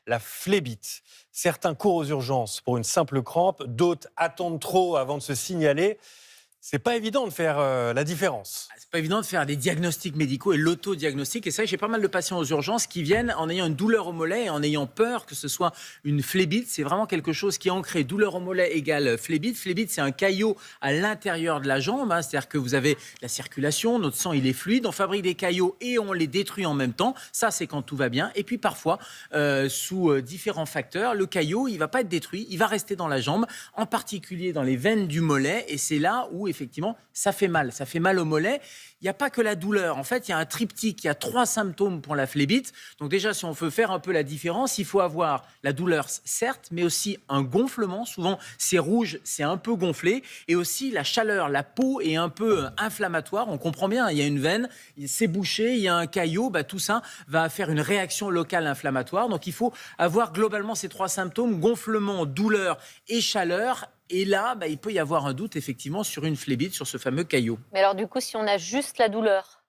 la phlébite. Certains courent aux urgences pour une simple crampe, d'autres attendent trop avant de se signaler. C'est pas évident de faire la différence. C'est pas évident de faire des diagnostics médicaux et l'autodiagnostic. Et c'est vrai que j'ai pas mal de patients aux urgences qui viennent en ayant une douleur au mollet et en ayant peur que ce soit une phlébite. C'est vraiment quelque chose qui est ancré. Douleur au mollet égale phlébite. Phlébite, c'est un caillot à l'intérieur de la jambe. C'est-à-dire que vous avez la circulation, notre sang, il est fluide. On fabrique des caillots et on les détruit en même temps. Ça, c'est quand tout va bien. Et puis parfois, sous différents facteurs, le caillot, il va pas être détruit. Il va rester dans la jambe, en particulier dans les veines du mollet. Et c'est là où, effectivement, ça fait mal. Ça fait mal au mollet. Il n'y a pas que la douleur. En fait, il y a un triptyque. Il y a 3 symptômes pour la phlébite. Donc déjà, si on veut faire un peu la différence, il faut avoir la douleur, certes, mais aussi un gonflement. Souvent, c'est rouge, c'est un peu gonflé. Et aussi la chaleur. La peau est un peu inflammatoire. On comprend bien, il y a une veine, c'est bouché, il y a un caillot. Tout ça va faire une réaction locale inflammatoire. Donc il faut avoir globalement ces 3 symptômes, gonflement, douleur et chaleur. Et là, il peut y avoir un doute effectivement sur une phlébite, sur ce fameux caillot. Mais alors du coup, si on a juste la douleur?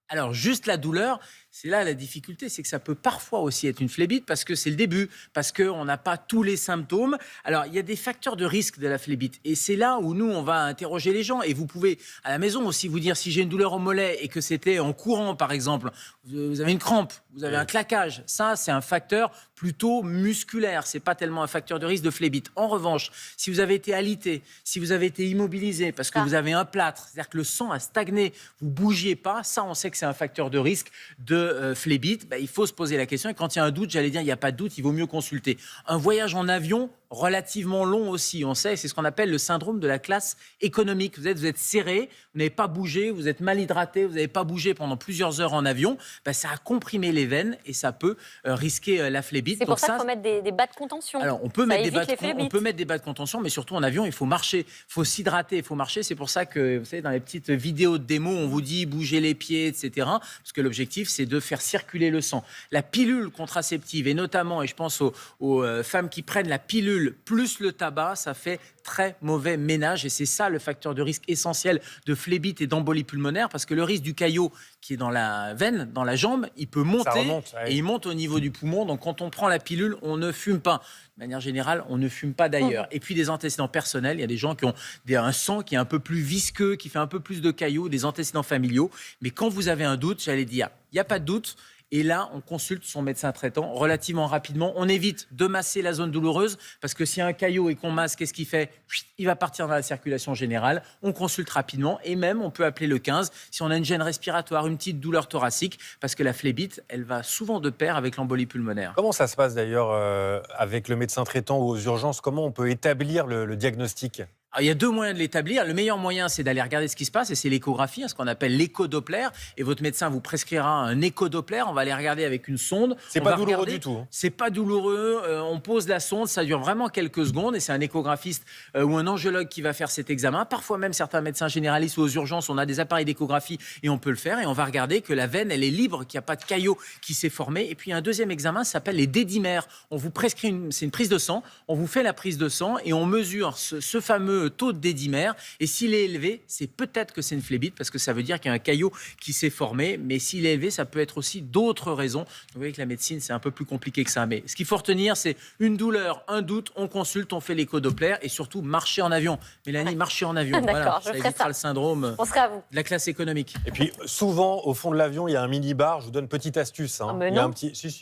Alors, juste la douleur, c'est là la difficulté, c'est que ça peut parfois aussi être une phlébite parce que c'est le début, parce qu'on n'a pas tous les symptômes. Alors, il y a des facteurs de risque de la phlébite et c'est là où nous, on va interroger les gens. Et vous pouvez, à la maison aussi, vous dire si j'ai une douleur au mollet et que c'était en courant, par exemple, vous avez une crampe, vous avez un claquage. Ça, c'est un facteur plutôt musculaire. C'est pas tellement un facteur de risque de phlébite. En revanche, si vous avez été alité, si vous avez été immobilisé parce que vous avez un plâtre, c'est-à-dire que le sang a stagné, vous bougiez pas, ça, on sait que c'est un facteur de risque de phlébite. Il faut se poser la question. Et quand il y a un doute, j'allais dire, il n'y a pas de doute, il vaut mieux consulter. Un voyage en avion, relativement long aussi, on sait, c'est ce qu'on appelle le syndrome de la classe économique. Vous êtes serré, vous n'avez pas bougé, vous êtes mal hydraté, vous n'avez pas bougé pendant plusieurs heures en avion, ça a comprimé les veines et ça peut risquer la phlébite. C'est pour ça qu'il faut mettre des bas de contention. Alors, on peut mettre des bas de contention, mais surtout en avion, il faut marcher, il faut s'hydrater, il faut marcher. C'est pour ça que, vous savez, dans les petites vidéos de démo, on vous dit bouger les pieds, etc. Parce que l'objectif, c'est de faire circuler le sang. La pilule contraceptive, et notamment, et je pense aux femmes qui prennent la pilule plus le tabac, ça fait très mauvais ménage. Et c'est ça le facteur de risque essentiel de phlébite et d'embolie pulmonaire, parce que le risque du caillot qui est dans la veine, dans la jambe, il peut monter et il monte au niveau du poumon. Donc quand on prend la pilule, on ne fume pas. De manière générale, on ne fume pas d'ailleurs. Et puis des antécédents personnels, il y a des gens qui ont un sang qui est un peu plus visqueux, qui fait un peu plus de caillots, des antécédents familiaux. Mais quand vous avez un doute, j'allais dire, il n'y a pas de doute. Et là, on consulte son médecin traitant relativement rapidement. On évite de masser la zone douloureuse parce que s'il y a un caillot et qu'on masse, qu'est-ce qu'il fait ? Il va partir dans la circulation générale. On consulte rapidement et même on peut appeler le 15 si on a une gêne respiratoire, une petite douleur thoracique, parce que la phlébite, elle va souvent de pair avec l'embolie pulmonaire. Comment ça se passe d'ailleurs avec le médecin traitant ou aux urgences? Comment on peut établir le diagnostic? Alors, il y a 2 moyens de l'établir. Le meilleur moyen, c'est d'aller regarder ce qui se passe, et c'est l'échographie, ce qu'on appelle l'écho-doppler. Et votre médecin vous prescrira un écho-doppler. On va aller regarder avec une sonde. C'est pas douloureux du tout. C'est pas douloureux. On pose la sonde, ça dure vraiment quelques secondes, et c'est un échographiste ou un angiologue qui va faire cet examen. Parfois même, certains médecins généralistes ou aux urgences, on a des appareils d'échographie et on peut le faire. Et on va regarder que la veine, elle est libre, qu'il n'y a pas de caillot qui s'est formé. Et puis un deuxième examen, ça s'appelle les dédimères. On vous prescrit, c'est une prise de sang. On vous fait la prise de sang et on mesure ce fameux taux de dédimère, et s'il est élevé, c'est peut-être que c'est une phlébite, parce que ça veut dire qu'il y a un caillot qui s'est formé, mais s'il est élevé, ça peut être aussi d'autres raisons. Vous voyez que la médecine, c'est un peu plus compliqué que ça, mais ce qu'il faut retenir, c'est une douleur, un doute, on consulte, on fait l'écho-doppler, et surtout, marcher en avion. Mélanie, marcher en avion, voilà, ça évitera le syndrome de la classe économique. Et puis, souvent, au fond de l'avion, il y a un mini-bar, je vous donne une petite astuce. Il y a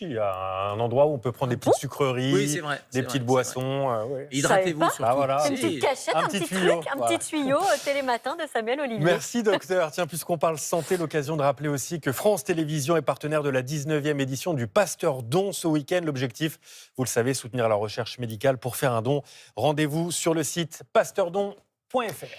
il y a un endroit où on peut prendre des petites sucreries, des petites boissons. Hydratez-vous surtout. Voilà. Une petite cachette, un petit truc, un petit tuyau Télématin de Samuel Olivier. Merci docteur. Tiens, puisqu'on parle santé, l'occasion de rappeler aussi que France Télévisions est partenaire de la 19e édition du Pasteur Don ce week-end. L'objectif, vous le savez, soutenir la recherche médicale. Pour faire un don, rendez-vous sur le site pasteurdon.fr.